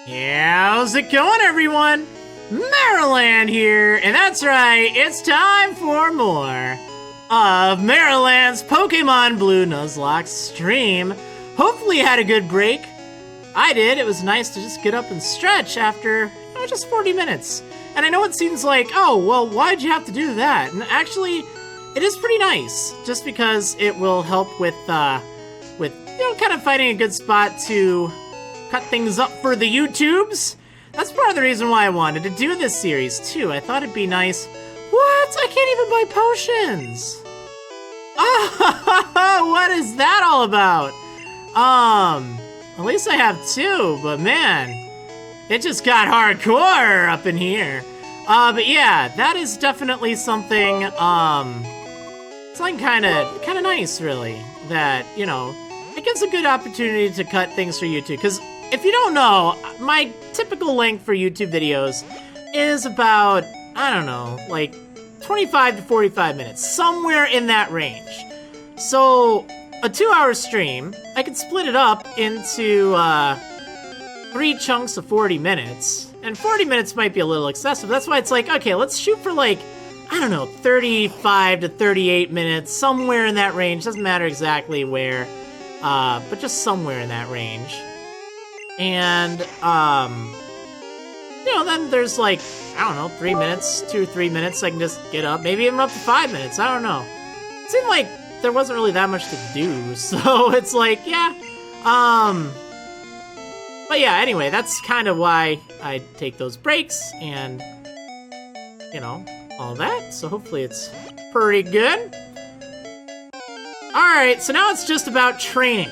How's it going, everyone? Marriland here, and that's right, it's time for more of Marriland's Pokémon Blue Nuzlocke stream. Hopefully you had a good break. I did. It was nice to just get up and stretch after just 40 minutes. And I know it seems like, oh, well, why'd you have to do that? And actually, it is pretty nice, just because it will help with kind of finding a good spot to cut things up for the YouTubes. That's part of the reason why I wanted to do this series, too. I thought it'd be nice. What? I can't even buy potions! Oh, what is that all about? At least I have two, but man, it just got hardcore up in here. But yeah, that is definitely something, something kind of nice, really, that, you know, it gives a good opportunity to cut things for YouTube, because if you don't know, my typical length for YouTube videos is about, I don't know, like 25 to 45 minutes, somewhere in that range. So, a 2-hour stream, I could split it up into 3 chunks of 40 minutes, and 40 minutes might be a little excessive. That's why it's like, okay, let's shoot for like, I don't know, 35 to 38 minutes, somewhere in that range. Doesn't matter exactly where, but just somewhere in that range. And, you know, then there's like, I don't know, 3 minutes, 2 or 3 minutes I can just get up, maybe even up to 5 minutes, I don't know. It seemed like there wasn't really that much to do, so it's like, yeah, but yeah, anyway, that's kind of why I take those breaks, and, you know, all that, so hopefully it's pretty good. Alright, so now it's just about training.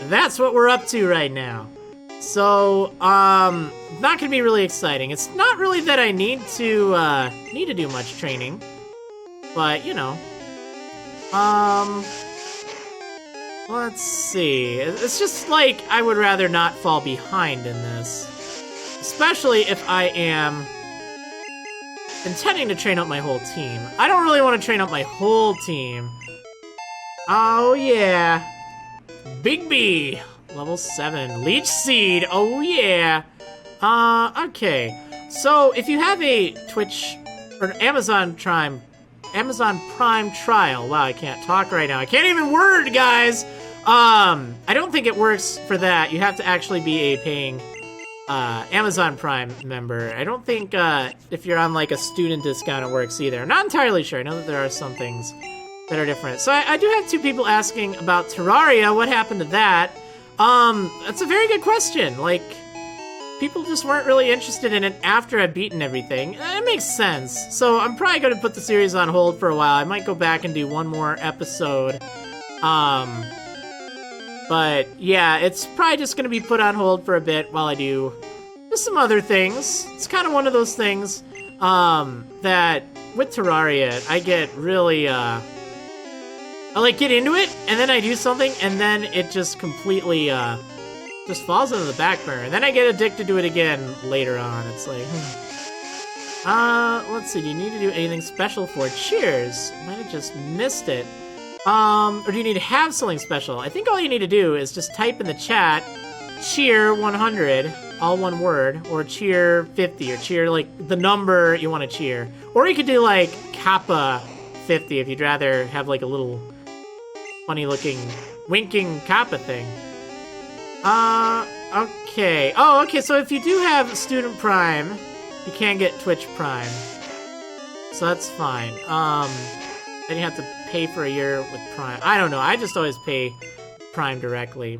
That's what we're up to right now. So, not gonna be really exciting. It's not really that I need to do much training, but, you know, let's see. It's just like I would rather not fall behind in this, especially if I am intending to train up my whole team. I don't really want to train up my whole team. Oh yeah, Big B, level 7, Leech Seed, oh yeah. Okay, so if you have a Twitch or an Amazon Prime trial, wow, I can't talk right now, I can't even word, guys. I don't think it works for that. You have to actually be a paying Amazon Prime member. I don't think if you're on like a student discount it works either. I'm not entirely sure. I know that there are some things that are different. So I do have 2 people asking about Terraria. What happened to that? That's a very good question. Like, people just weren't really interested in it after I'd beaten everything. It makes sense. So I'm probably going to put the series on hold for a while. I might go back and do one more episode. But yeah, it's probably just going to be put on hold for a bit while I do just some other things. It's kind of one of those things that with Terraria, I get really, I like get into it, and then I do something, and then it just completely, just falls into the back burner. And then I get addicted to it again later on. It's like, let's see, do you need to do anything special for Cheers? Might have just missed it. Or do you need to have something special? I think all you need to do is just type in the chat, cheer 100, all one word, or cheer 50, or cheer, like, the number you want to cheer. Or you could do, like, Kappa 50 if you'd rather have, like, a little funny-looking, winking Kappa thing. Okay. Oh, okay, so if you do have Student Prime, you can get Twitch Prime. So that's fine. Then you have to pay for a year with Prime. I don't know, I just always pay Prime directly.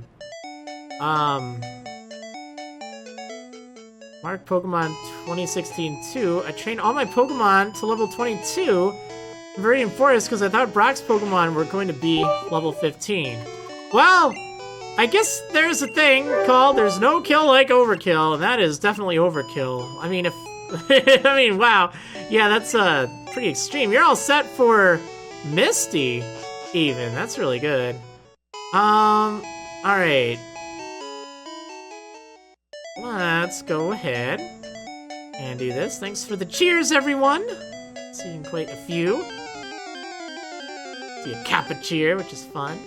Mark Pokemon 2016-2. I trained all my Pokemon to level 22 in Viridian Forest because I thought Brock's Pokemon were going to be level 15. Well, I guess there's a thing called there's no kill like overkill, and that is definitely overkill. I mean, if... I mean, wow. Yeah, that's pretty extreme. You're all set for Misty, even. That's really good. Alright. Let's go ahead and do this. Thanks for the cheers, everyone. Seeing quite a few. See a Kappa cheer, which is fun.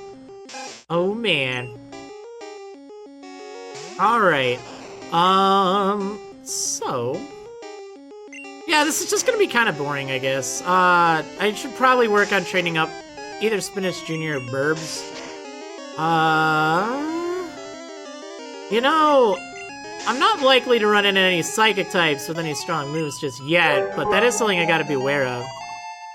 Oh, man. Alright. So... yeah, this is just gonna be kind of boring, I guess. I should probably work on training up either Spinach Jr. or Burbs. You know, I'm not likely to run into any Psychic types with any strong moves just yet, but that is something I gotta be aware of.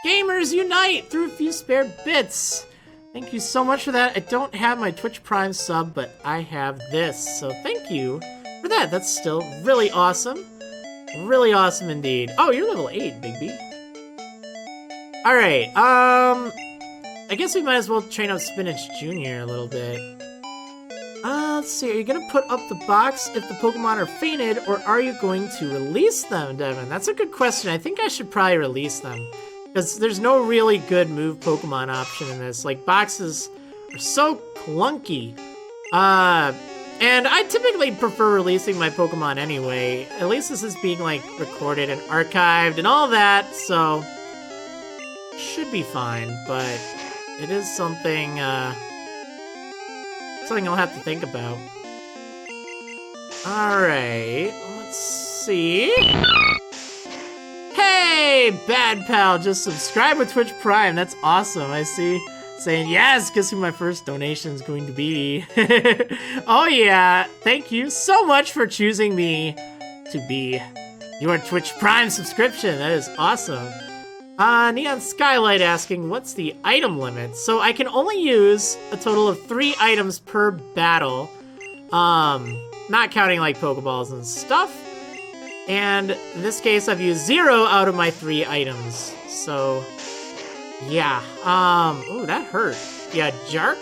Gamers unite through a few spare bits. Thank you so much for that. I don't have my Twitch Prime sub, but I have this, so thank you for that. That's still really awesome. Really awesome indeed. Oh, you're level 8, Big B. Alright, I guess we might as well train up Spinach Jr. a little bit. Let's see, are you gonna put up the box if the Pokemon are fainted, or are you going to release them, Devin? That's a good question. I think I should probably release them, because there's no really good move Pokemon option in this. Like, boxes are so clunky. And I typically prefer releasing my Pokemon anyway. At least this is being, like, recorded and archived and all that, so... should be fine, but it is something, something I'll have to think about. Alright, let's see... hey, Bad Pal, just subscribe with Twitch Prime. That's awesome, I see. Saying, yes, guess who my first donation is going to be. Oh yeah, thank you so much for choosing me to be your Twitch Prime subscription. That is awesome. Neon Skylight asking, what's the item limit? So I can only use a total of 3 items per battle. Not counting like Pokeballs and stuff. And in this case, I've used 0 out of my 3 items. So... yeah, ooh, that hurt. Yeah, Jark?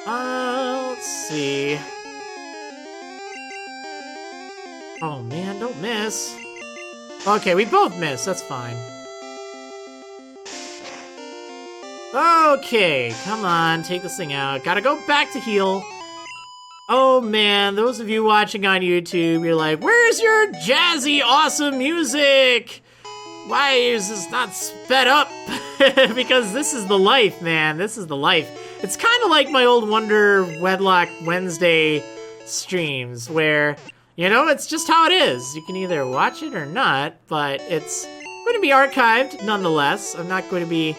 Let's see. Oh man, don't miss. Okay, we both miss, that's fine. Okay, come on, take this thing out. Gotta go back to heal. Oh man, those of you watching on YouTube, you're like, where's your jazzy, awesome music? Why is this not sped up? Because this is the life, man. This is the life. It's kind of like my old Wonder Wedlock Wednesday streams, where, you know, it's just how it is. You can either watch it or not, but it's going to be archived nonetheless. I'm not going to be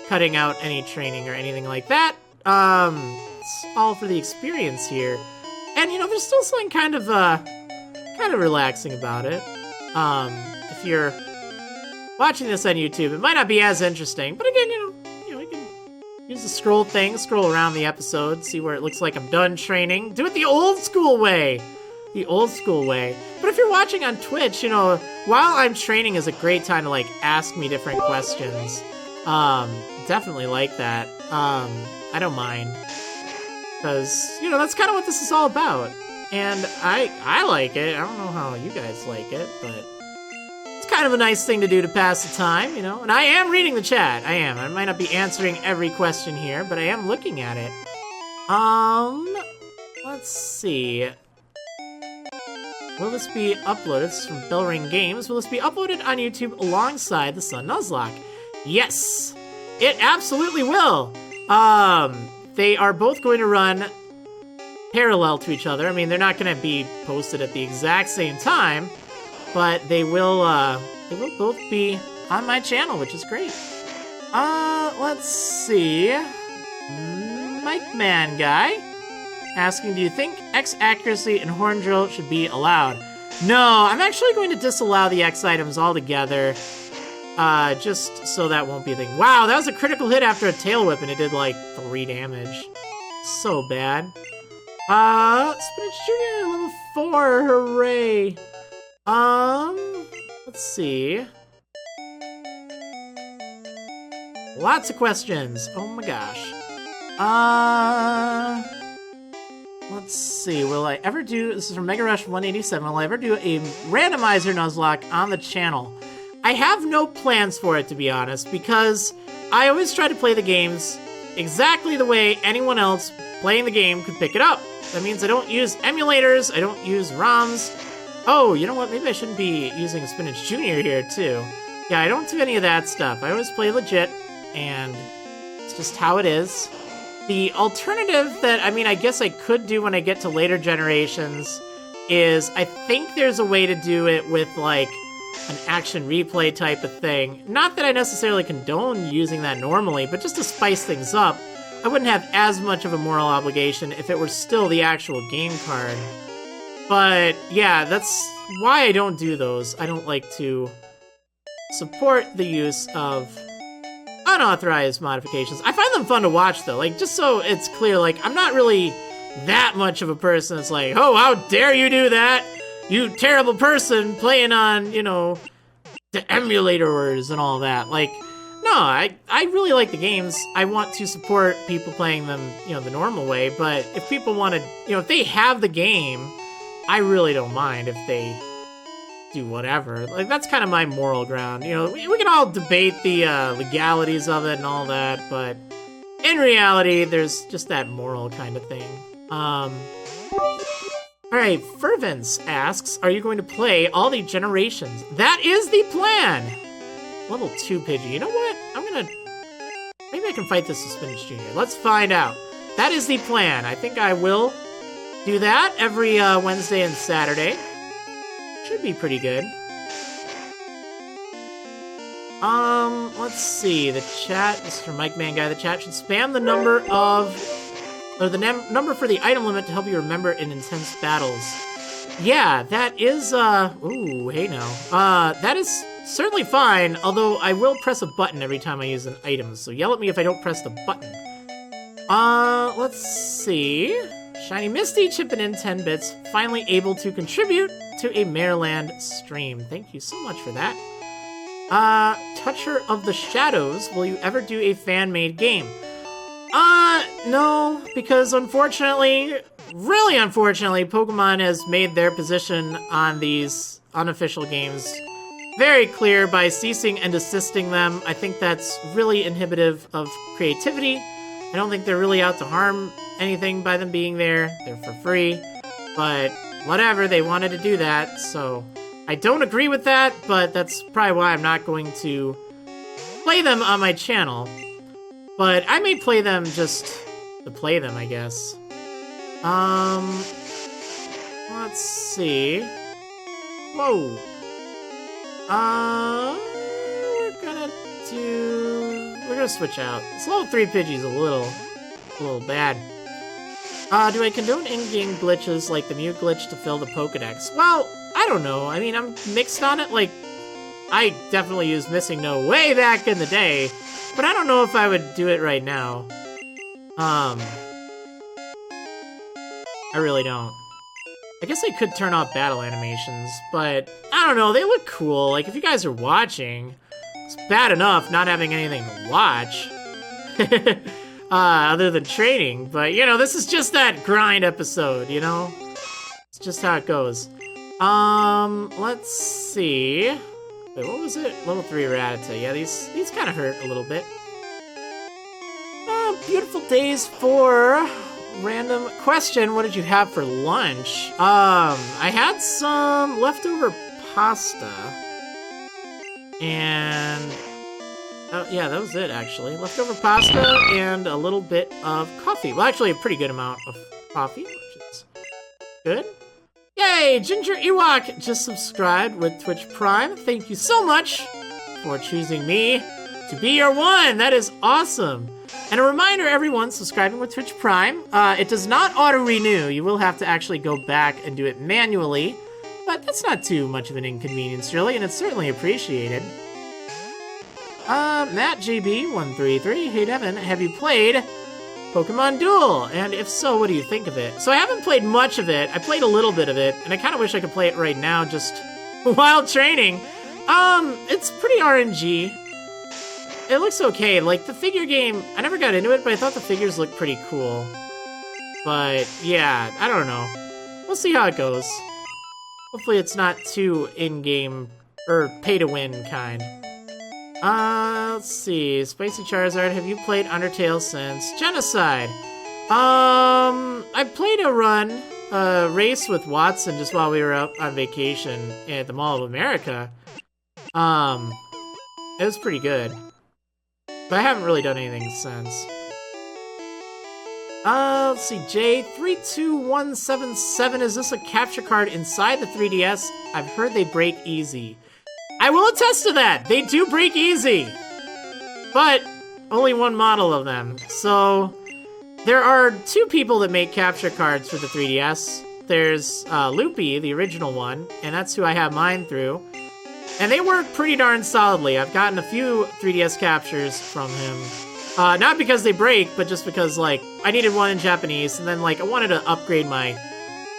cutting out any training or anything like that. It's all for the experience here. And, you know, there's still something kind of relaxing about it. If you're watching this on YouTube, it might not be as interesting, but again, you know, you can use the scroll thing, scroll around the episode, see where it looks like I'm done training. Do it the old school way. The old school way. But if you're watching on Twitch, you know, while I'm training is a great time to, like, ask me different questions. Definitely like that. I don't mind. Because, you know, that's kind of what this is all about. And I like it. I don't know how you guys like it, but... kind of a nice thing to do to pass the time, you know? And I am reading the chat. I am. I might not be answering every question here, but I am looking at it. Let's see. Will this be uploaded? This is from Bellring Games. Will this be uploaded on YouTube alongside the Sun Nuzlocke? Yes! It absolutely will! They are both going to run parallel to each other. I mean, they're not going to be posted at the exact same time, but they will both be on my channel, which is great. Let's see. Mike Man Guy asking, do you think X accuracy and horn drill should be allowed? No, I'm actually going to disallow the X items altogether, just so that won't be a thing. Wow, that was a critical hit after a tail whip, and it did like 3 damage. So bad. Spinach Jr. level 4, hooray. Let's see. Lots of questions. Oh my gosh. Let's see. Will I ever do... this is from Mega Rush 187. Will I ever do a randomizer Nuzlocke on the channel? I have no plans for it, to be honest, because I always try to play the games exactly the way anyone else playing the game could pick it up. That means I don't use emulators, I don't use ROMs. Oh, you know what? Maybe I shouldn't be using Spinach Jr. here, too. Yeah, I don't do any of that stuff. I always play legit, and it's just how it is. The alternative that, I mean, I guess I could do when I get to later generations is I think there's a way to do it with, like, an action replay type of thing. Not that I necessarily condone using that normally, but just to spice things up, I wouldn't have as much of a moral obligation if it were still the actual game card. But, yeah, that's why I don't do those. I don't like to support the use of unauthorized modifications. I find them fun to watch, though. Like, just so it's clear, like, I'm not really that much of a person that's like, oh, how dare you do that? You terrible person playing on, you know, the emulators and all that. Like, no, I really like the games. I want to support people playing them, you know, the normal way. But if people want to, you know, if they have the game, I really don't mind if they do whatever. Like, that's kind of my moral ground. You know, we can all debate the legalities of it and all that, but in reality, there's just that moral kind of thing. Alright, Fervence asks, are you going to play all the generations? That is the plan! Level 2 Pidgey. You know what? Maybe I can fight this Spinach Jr. Let's find out. That is the plan. I think I will do that every Wednesday and Saturday. Should be pretty good. Let's see. The chat, Mr. Mike Man Guy, the chat should spam the number number for the item limit to help you remember in intense battles. Yeah, that is, ooh, hey now. That is certainly fine, although I will press a button every time I use an item, so yell at me if I don't press the button. Let's see. Shiny Misty chipping in 10 bits, finally able to contribute to a Marriland stream. Thank you so much for that. Toucher of the Shadows, will you ever do a fan-made game? No, because unfortunately, really unfortunately, Pokemon has made their position on these unofficial games very clear by ceasing and desisting them. I think that's really inhibitive of creativity. I don't think they're really out to harm anything by them being there. They're for free, but whatever, they wanted to do that, so I don't agree with that, but that's probably why I'm not going to play them on my channel. But I may play them just to play them, I guess. Let's see. Whoa. We're gonna switch out. This level 3 Pidgey's a little bad. Do I condone in-game glitches like the Mew glitch to fill the Pokedex? Well, I don't know. I mean, I'm mixed on it. Like, I definitely used Missing No way back in the day, but I don't know if I would do it right now. I really don't. I guess I could turn off battle animations, but I don't know, they look cool. Like, if you guys are watching, it's bad enough not having anything to watch. Other than training, but, you know, this is just that grind episode, you know? It's just how it goes. Let's see. Wait, what was it? Level 3 Rattata. Yeah, these kind of hurt a little bit. Beautiful days for random question. What did you have for lunch? I had some leftover pasta. And yeah, that was it, actually. Leftover pasta and a little bit of coffee. Well, actually, a pretty good amount of coffee, which is good. Yay! Ginger Ewok just subscribed with Twitch Prime. Thank you so much for choosing me to be your one. That is awesome. And a reminder, everyone, subscribing with Twitch Prime, it does not auto-renew. You will have to actually go back and do it manually, but that's not too much of an inconvenience, really, and it's certainly appreciated. Matt JB133, hey Devin, have you played Pokemon Duel? And if so, what do you think of it? So I haven't played much of it. I played a little bit of it, and I kind of wish I could play it right now, just while training. It's pretty RNG. It looks okay. Like, the figure game, I never got into it, but I thought the figures looked pretty cool. But, yeah, I don't know. We'll see how it goes. Hopefully it's not too in-game, or pay-to-win kind. Let's see. Spicy Charizard, have you played Undertale since Genocide? I played a run, race with Watson just while we were out on vacation at the Mall of America. It was pretty good. But I haven't really done anything since. Let's see, J32177, is this a capture card inside the 3DS? I've heard they break easy. I will attest to that! They do break easy! But only one model of them. So, there are 2 people that make capture cards for the 3DS. There's Loopy, the original one, and that's who I have mine through. And they work pretty darn solidly. I've gotten a few 3DS captures from him. Not because they break, but just because, like, I needed one in Japanese, and then, like, I wanted to upgrade my,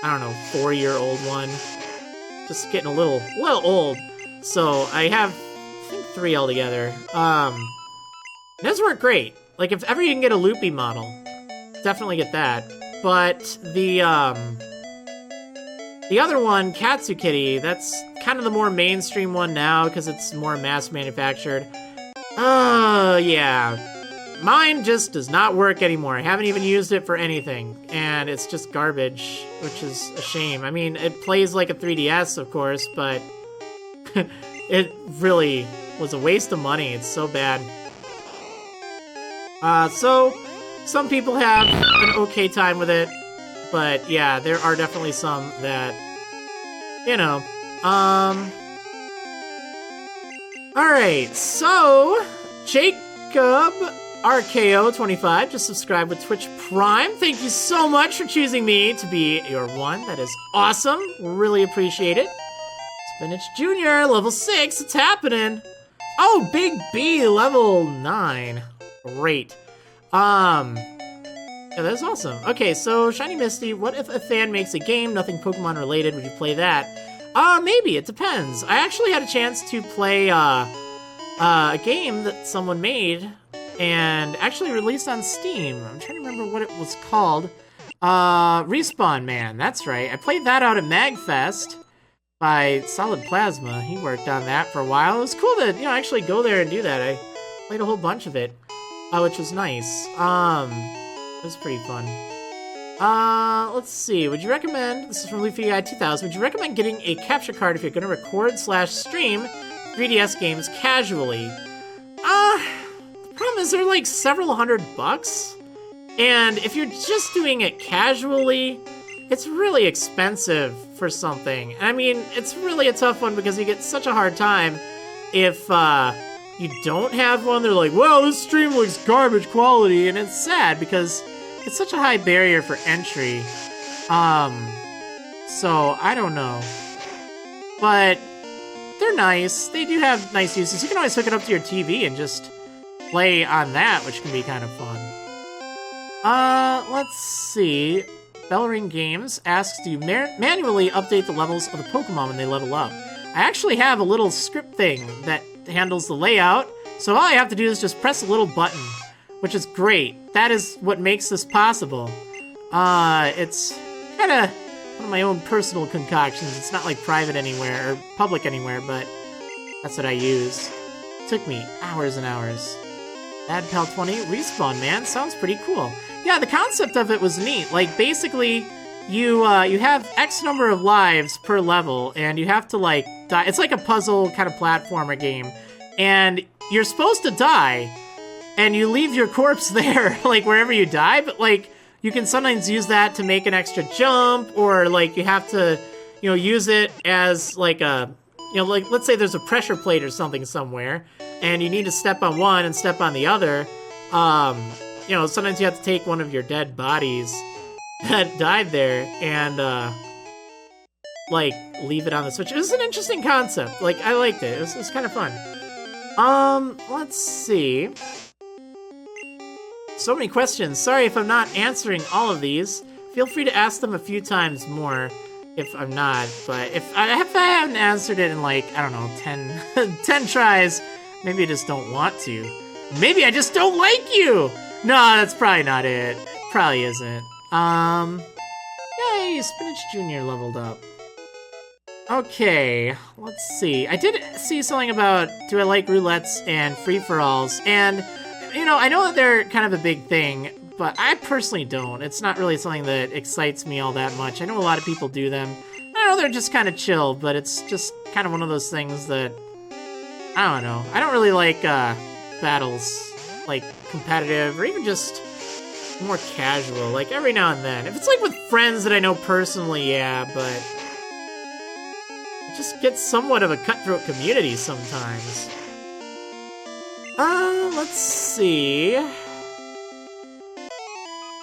I don't know, 4-year-old one. Just getting a little old. So, I have, I think, 3 altogether. It does work great. Like, if ever you can get a Loopy model, definitely get that. But the other one, Katsu Kitty, that's kind of the more mainstream one now, because it's more mass-manufactured. Yeah. Mine just does not work anymore. I haven't even used it for anything, and it's just garbage, which is a shame. I mean, it plays like a 3DS, of course, but it really was a waste of money. It's so bad. So, some people have an okay time with it, but yeah, there are definitely some that, you know, Alright, so, Jacob RKO25 just subscribed with Twitch Prime. Thank you so much for choosing me to be your one. That is awesome. Really appreciate it. Spinach Jr., level 6. It's happening. Oh, Big B, level 9. Great. Yeah, that's awesome. Okay, so Shiny Misty, what if a fan makes a game, nothing Pokemon related? Would you play that? Maybe. It depends. I actually had a chance to play a game that someone made and actually released on Steam. I'm trying to remember what it was called. Respawn Man, that's right. I played that out at MagFest by Solid Plasma. He worked on that for a while. It was cool to, you know, actually go there and do that. I played a whole bunch of it, which was nice. It was pretty fun. Let's see. Would you recommend, this is from Luffy Guy 2000, would you recommend getting a capture card if you're going to record/stream 3DS games casually? The problem is they're like several $100, and if you're just doing it casually, it's really expensive for something. I mean, it's really a tough one because you get such a hard time if you don't have one. They're like, well, this stream looks garbage quality, and it's sad because it's such a high barrier for entry. So I don't know, but they're nice. They do have nice uses. You can always hook it up to your TV and just play on that, which can be kind of fun. Let's see. Bellring Games asks, do you manually update the levels of the Pokemon when they level up? I actually have a little script thing that handles the layout, so all I have to do is just press a little button, which is great. That is what makes this possible. It's kind of one of my own personal concoctions. It's not like private anywhere or public anywhere, but that's what I use. It took me hours and hours. Bad Pal 20, Respawn Man, sounds pretty cool. Yeah, the concept of it was neat. Like, basically, you have X number of lives per level, and you have to, like, die. It's like a puzzle kind of platformer game, and you're supposed to die, and you leave your corpse there, like, wherever you die, but, like, you can sometimes use that to make an extra jump, or, like, you have to, you know, use it as, like, a, you know, like, let's say there's a pressure plate or something somewhere, and you need to step on one and step on the other. You know, sometimes you have to take one of your dead bodies that died there and, like, leave it on the Switch. It was an interesting concept. Like, I liked it. It was kind of fun. Let's see. So many questions. Sorry if I'm not answering all of these. Feel free to ask them a few times more if I'm not. But if I haven't answered it in, like, I don't know, 10 tries, maybe I just don't want to. Maybe I just don't like you! No, that's probably not it. Probably isn't. Yay, Spinach Jr. leveled up. Okay, let's see. I did see something about, do I like roulettes and free-for-alls? And, you know, I know that they're kind of a big thing, but I personally don't. It's not really something that excites me all that much. I know a lot of people do them. I know they're just kind of chill, but it's just kind of one of those things that, I don't know. I don't really like, battles, like, competitive, or even just more casual, like every now and then. If it's like with friends that I know personally, yeah, but it just gets somewhat of a cutthroat community sometimes. Let's see.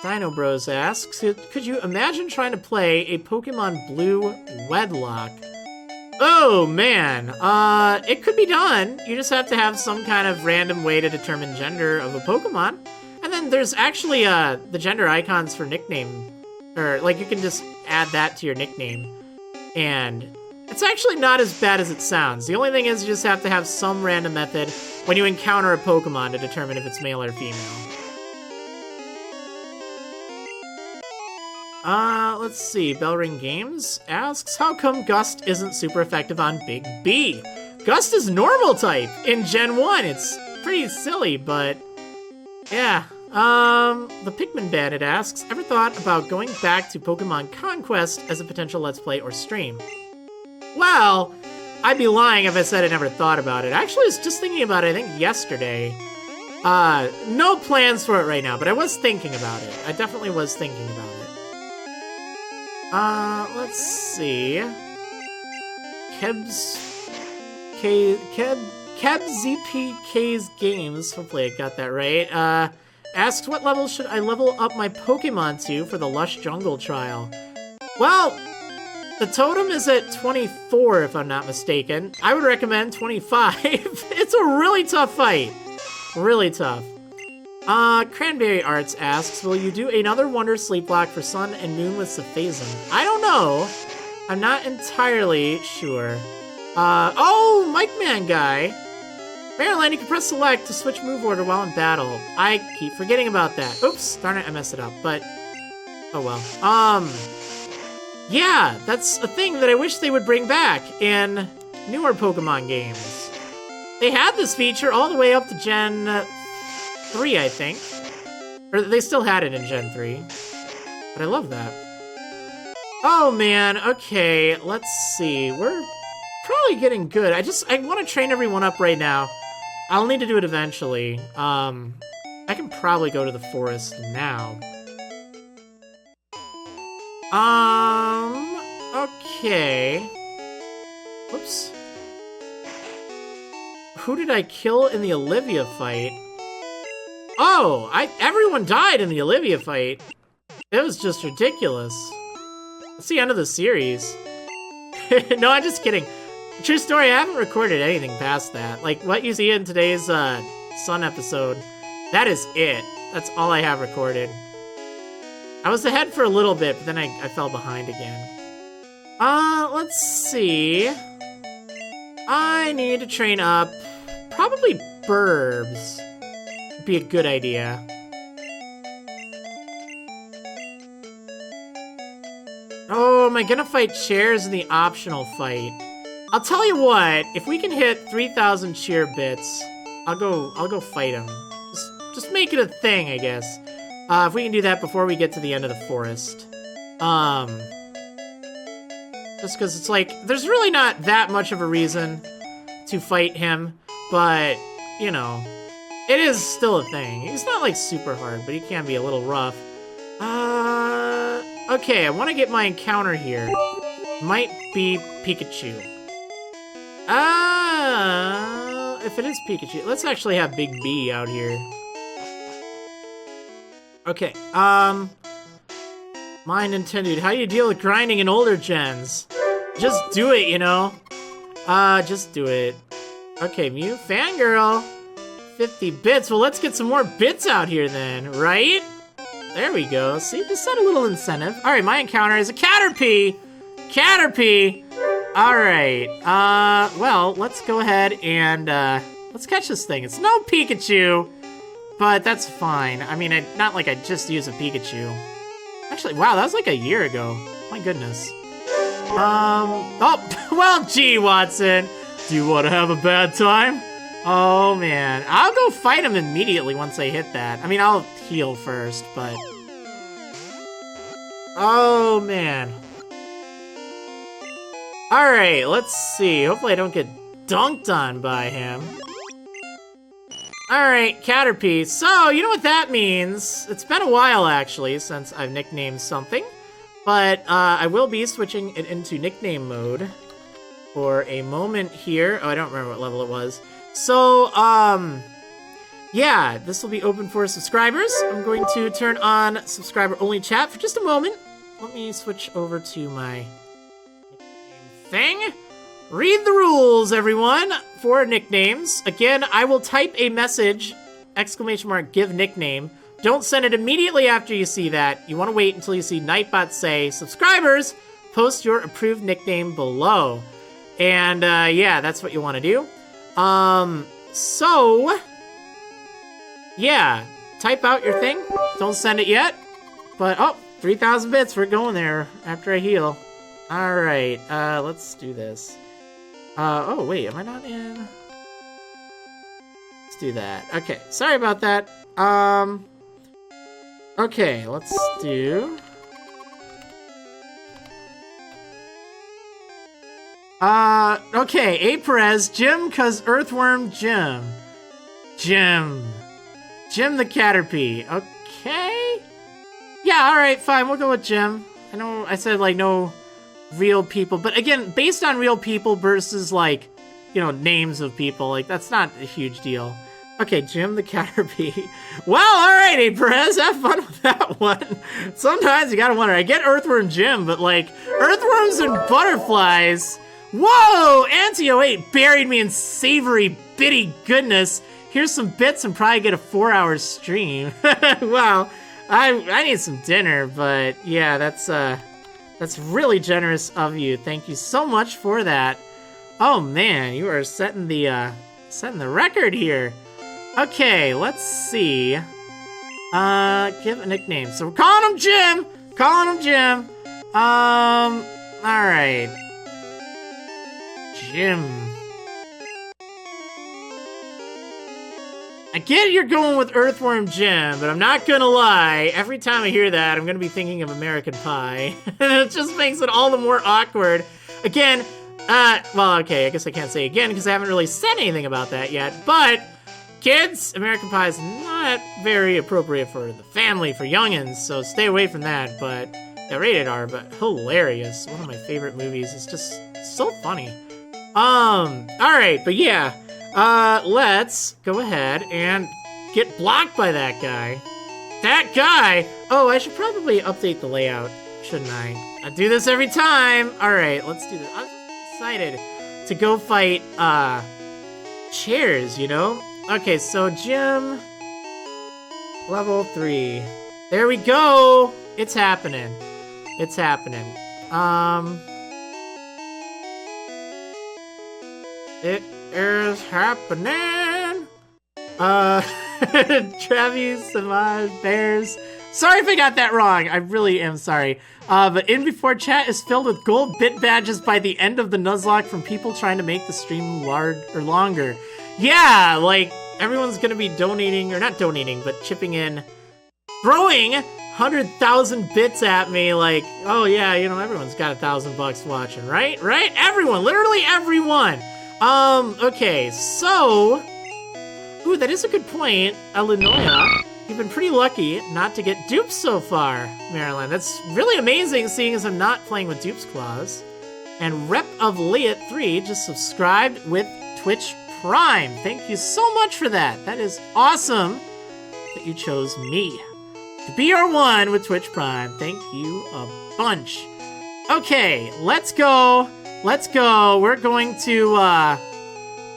Dino Bros asks, could you imagine trying to play a Pokemon Blue wedlock? Oh, man. It could be done. You just have to have some kind of random way to determine gender of a Pokemon. And then there's actually, the gender icons for nickname. Or, like, you can just add that to your nickname. And it's actually not as bad as it sounds. The only thing is you just have to have some random method when you encounter a Pokemon to determine if it's male or female. Let's see. Bellring Games asks, how come Gust isn't super effective on Big B? Gust is normal type in Gen 1. It's pretty silly, but yeah. The Pikmin Bandit asks, ever thought about going back to Pokemon Conquest as a potential Let's Play or stream? Well, I'd be lying if I said I never thought about it. Actually, I was just thinking about it, I think, yesterday. No plans for it right now, but I was thinking about it. I definitely was thinking about it. Let's see. KebZPK's Games, hopefully I got that right, asks, what level should I level up my Pokemon to for the Lush Jungle trial? Well, the totem is at 24, if I'm not mistaken. I would recommend 25. It's a really tough fight. Really tough. Cranberry Arts asks, will you do another Wonder Sleep Block for Sun and Moon with Cephazon? I don't know. I'm not entirely sure. Oh, Mike Man guy. Marriland, you can press select to switch move order while in battle. I keep forgetting about that. Oops, darn it, I messed it up, but oh well. Yeah, that's a thing that I wish they would bring back in newer Pokemon games. They had this feature all the way up to Gen 3, I think. Or they still had it in Gen 3. But I love that. Oh man, okay, let's see. We're probably getting good. I want to train everyone up right now. I'll need to do it eventually. I can probably go to the forest now. Okay. Whoops. Who did I kill in the Olivia fight? Oh, everyone died in the Olivia fight. It was just ridiculous. That's the end of the series. No, I'm just kidding. True story, I haven't recorded anything past that. Like, what you see in today's, Sun episode, that is it. That's all I have recorded. I was ahead for a little bit, but then I fell behind again. Let's see. I need to train up probably Burbs. Would be a good idea. Oh, am I gonna fight chairs in the optional fight? I'll tell you what, if we can hit 3,000 cheer bits, I'll go fight him. Just make it a thing, I guess. If we can do that before we get to the end of the forest. Just because it's like, there's really not that much of a reason to fight him, but, you know, it is still a thing. He's not, like, super hard, but he can be a little rough. Okay, I want to get my encounter here. Might be Pikachu. If it is Pikachu, let's actually have Big B out here. Okay, my Nintendo, how do you deal with grinding in older gens? Just do it, you know? Just do it. Okay, Mew, fangirl. 50 bits, well, let's get some more bits out here then, right? There we go, see, just set a little incentive. All right, my encounter is a Caterpie. Caterpie. All right, well, let's go ahead and, let's catch this thing. It's no Pikachu, but that's fine. I mean, not like I just used a Pikachu. Actually, wow, that was like a year ago. My goodness. Oh, well, gee, Watson. Do you want to have a bad time? Oh, man. I'll go fight him immediately once I hit that. I mean, I'll heal first, but... Oh, man. Alright, let's see. Hopefully I don't get dunked on by him. Alright, Caterpie. So, you know what that means. It's been a while, actually, since I've nicknamed something. But, I will be switching it into nickname mode for a moment here. Oh, I don't remember what level it was. So, yeah, this will be open for subscribers. I'm going to turn on subscriber-only chat for just a moment. Let me switch over to my nickname thing. Read the rules, everyone, for nicknames. Again, I will type a message, ! give nickname. Don't send it immediately after you see that. You want to wait until you see Nightbot say, subscribers, post your approved nickname below. And, yeah, that's what you want to do. So, yeah, type out your thing. Don't send it yet. But, oh, 3,000 bits, we're going there after I heal. Alright, let's do this. Oh, wait, am I not in? Let's do that. Okay, sorry about that. Okay, let's do... okay, A. Perez, Jim, cause Earthworm Jim. Jim the Caterpie. Okay? Yeah, alright, fine, we'll go with Jim. I know I said, like, no real people, but again, based on real people versus, like, you know, names of people, like, that's not a huge deal. Okay, Jim the Caterpie. Well, alrighty, Perez, have fun with that one. Sometimes you gotta wonder, I get Earthworm Jim, but, like, earthworms and butterflies... Whoa! Antio8 buried me in savory, bitty goodness. Here's some bits and probably get a 4-hour stream. Wow, I need some dinner, but yeah, that's really generous of you. Thank you so much for that. Oh man, you are setting the record here. Okay, let's see. Give a nickname. So we're calling him Jim. All right. Jim. I get you're going with Earthworm Jim, but I'm not gonna lie. Every time I hear that, I'm gonna be thinking of American Pie. It just makes it all the more awkward. Again, well, okay, I guess I can't say again because I haven't really said anything about that yet, but kids, American Pie is not very appropriate for the family, for youngins, so stay away from that, but yeah, rated R, but hilarious. One of my favorite movies. It's just so funny. Alright, but yeah, let's go ahead and get blocked by that guy. That guy! Oh, I should probably update the layout, shouldn't I? I do this every time! Alright, let's do this. I'm just excited to go fight, chairs, you know? Okay, so Jim, level 3. There we go! It's happening. It's happening. It is happening. Travis, Samaj, Bears. Sorry if I got that wrong. I really am sorry. But in before chat is filled with gold bit badges by the end of the Nuzlocke from people trying to make the stream longer. Yeah, like everyone's gonna be donating, or not donating, but chipping in, throwing 100,000 bits at me. Like, oh yeah, you know, everyone's got $1,000 watching, right? Everyone, literally everyone. Okay, so... Ooh, that is a good point. Illinois, you've been pretty lucky not to get dupes so far, Marriland. That's really amazing, seeing as I'm not playing with dupes clause. And Rep of Liat3 just subscribed with Twitch Prime. Thank you so much for that. That is awesome that you chose me to be your one with Twitch Prime. Thank you a bunch. Okay, let's go. Let's go. We're going to,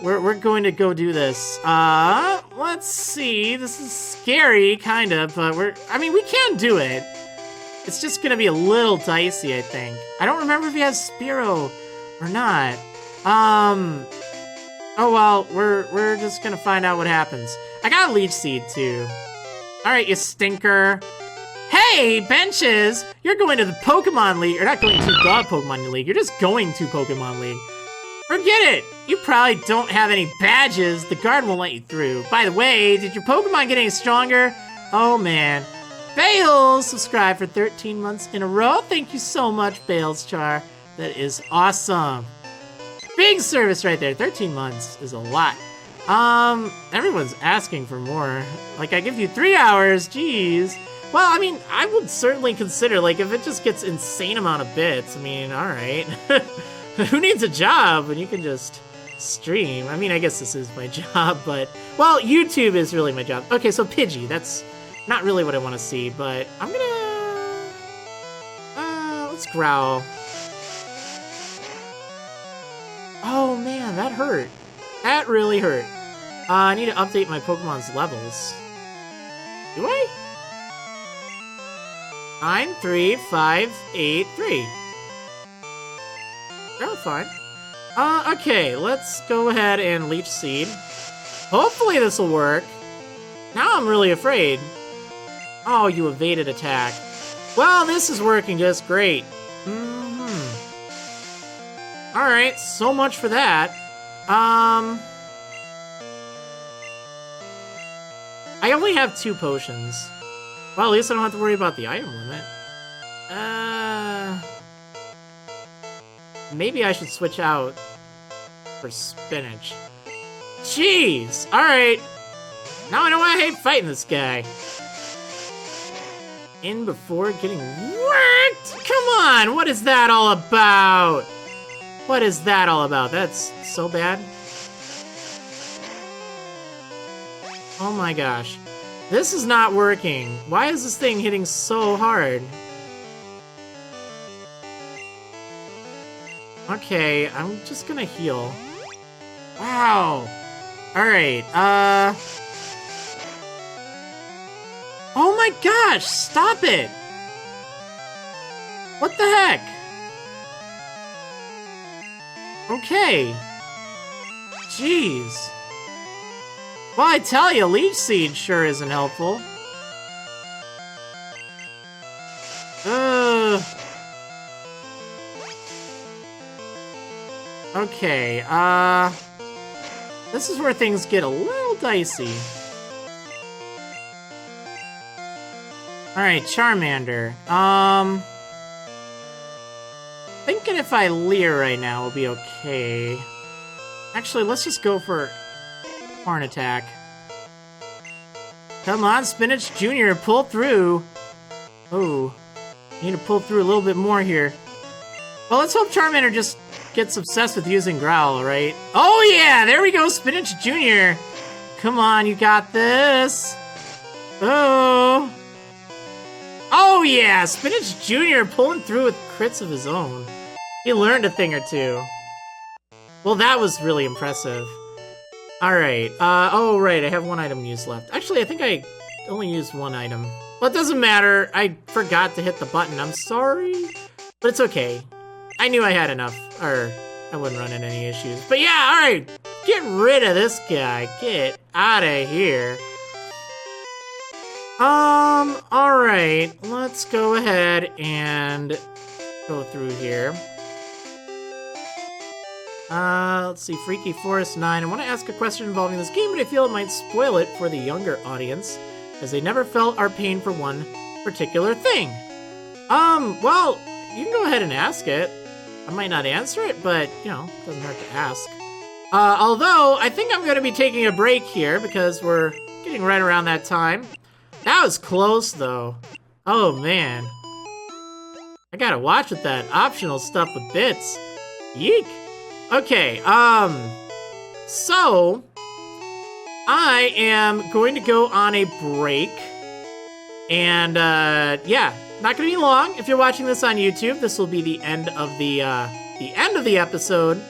we're going to go do this. Let's see. This is scary, kind of, but I mean, we can do it. It's just gonna be a little dicey, I think. I don't remember if he has Spearow or not. Oh well, we're just gonna find out what happens. I got a Leech Seed, too. Alright, you stinker. Hey, Benches! You're going to the Pokemon League. You're not going to the Pokemon League. You're just going to Pokemon League. Forget it! You probably don't have any badges. The guard won't let you through. By the way, did your Pokemon get any stronger? Oh, man. Bales subscribed for 13 months in a row. Thank you so much, Bales Char. That is awesome. Big service right there. 13 months is a lot. Everyone's asking for more. Like, I give you 3 hours, jeez. Well, I mean, I would certainly consider, like, if it just gets insane amount of bits, I mean, alright. Who needs a job when you can just stream? I mean, I guess this is my job, but... Well, YouTube is really my job. Okay, so Pidgey, that's not really what I want to see, but I'm gonna... let's growl. Oh, man, that hurt. That really hurt. I need to update my Pokemon's levels. Do I? 9, 3, 5, 8, 3. Oh, fine. Okay, let's go ahead and Leech Seed. Hopefully this will work. Now I'm really afraid. Oh, you evaded attack. Well, this is working just great. Alright, so much for that. I only have 2 potions. Well, at least I don't have to worry about the item limit. Maybe I should switch out for spinach. Jeez! Alright. Now I know why I hate fighting this guy. In before getting wrecked? Come on! What is that all about? What is that all about? That's so bad. Oh my gosh. This is not working. Why is this thing hitting so hard? Okay, I'm just gonna heal. Wow. Alright, oh my gosh, stop it! What the heck? Okay. Jeez. Well, I tell you, Leech Seed sure isn't helpful. Okay, this is where things get a little dicey. Alright, Charmander. Thinking if I Leer right now will be okay. Actually, let's just go for Horn Attack. Come on, Spinach Jr., pull through. Oh, need to pull through a little bit more here. Well, let's hope Charmander just gets obsessed with using Growl, right? Oh yeah, there we go, Spinach Jr. Come on, you got this. Oh. Oh yeah, Spinach Jr. pulling through with crits of his own. He learned a thing or two. Well, that was really impressive. Alright, oh right, I have 1 item used left. Actually, I think I only used 1 item. Well, it doesn't matter, I forgot to hit the button, I'm sorry. But it's okay. I knew I had enough, or I wouldn't run into any issues. But yeah, alright, get rid of this guy. Get out of here. Alright, let's go ahead and go through here. Let's see, Freaky Forest 9. I want to ask a question involving this game, but I feel it might spoil it for the younger audience, as they never felt our pain for one particular thing. Well, you can go ahead and ask it. I might not answer it, but, you know, it doesn't hurt to ask. Although, I think I'm going to be taking a break here, because we're getting right around that time. That was close, though. Oh, man. I gotta watch with that optional stuff with bits. Yeek. Okay, so, I am going to go on a break, and, yeah, not gonna be long. If you're watching this on YouTube, this will be the end of the episode.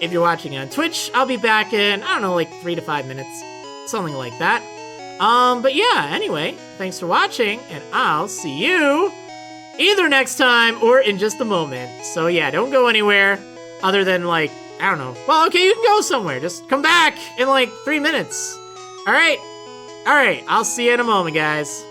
If you're watching it on Twitch, I'll be back in, I don't know, like 3 to 5 minutes, something like that. But yeah, anyway, thanks for watching, and I'll see you either next time or in just a moment. So yeah, don't go anywhere. Other than, like, I don't know. Well, okay, you can go somewhere. Just come back in, like, 3 minutes. Alright? Alright, I'll see you in a moment, guys.